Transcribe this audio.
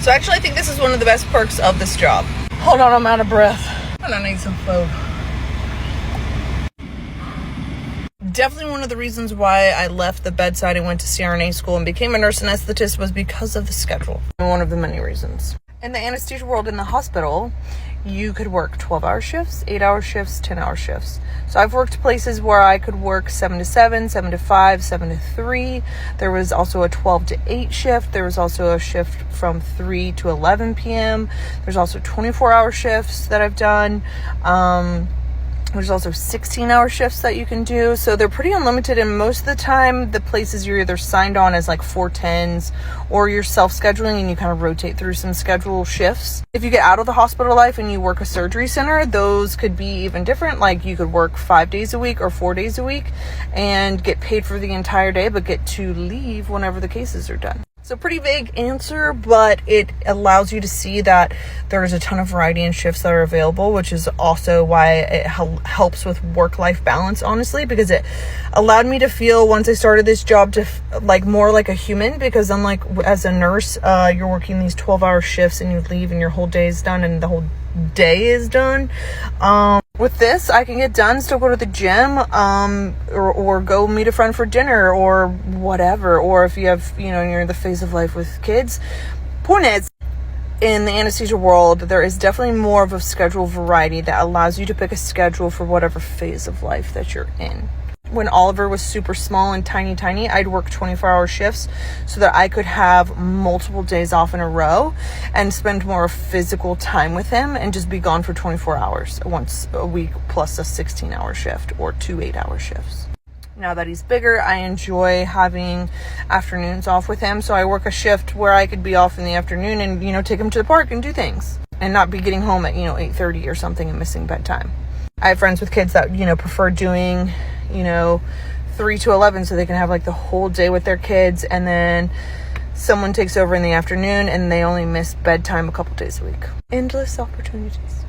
So actually, I think this is one of the best perks of this job. Hold on, I'm out of breath. And I need some food. Definitely one of the reasons why I left the bedside and went to CRNA school and became a nurse anesthetist was because of the schedule. One of the many reasons. In the anesthesia world in the hospital, you could work 12-hour shifts, 8-hour shifts, 10-hour shifts. So I've worked places where I could work 7 to 7, 7 to 5, 7 to 3. There was also a 12 to 8 shift. There was also a shift from 3 to 11 p.m. There's also 24-hour shifts that I've done. There's also 16-hour shifts that you can do. So they're pretty unlimited, and most of the time the places you're either signed on as like 410s or you're self-scheduling and you kind of rotate through some schedule shifts. If you get out of the hospital life and you work a surgery center, those could be even different. Like you could work 5 days a week or 4 days a week and get paid for the entire day, but get to leave whenever the cases are done. So pretty vague answer, but it allows you to see that there's a ton of variety in shifts that are available, which is also why it helps with work-life balance, honestly, because it allowed me to feel, once I started this job, to like more like a human, because unlike as a nurse, you're working these 12-hour shifts and you leave and your whole day is done and the whole day is done. With this, I can get done, still go to the gym, or go meet a friend for dinner or whatever. Or if you have, you're in the phase of life with kids. Point is, in the anesthesia world, there is definitely more of a schedule variety that allows you to pick a schedule for whatever phase of life that you're in. When Oliver was super small and tiny, I'd work 24-hour shifts so that I could have multiple days off in a row and spend more physical time with him and just be gone for 24 hours once a week, plus a 16-hour shift or 2 8-hour shifts. Now that he's bigger, I enjoy having afternoons off with him. So I work a shift where I could be off in the afternoon and, take him to the park and do things and not be getting home at, 8:30 or something and missing bedtime. I have friends with kids that, prefer doing 3 to 11 so they can have like the whole day with their kids, and then someone takes over in the afternoon and they only miss bedtime a couple days a week. Endless opportunities.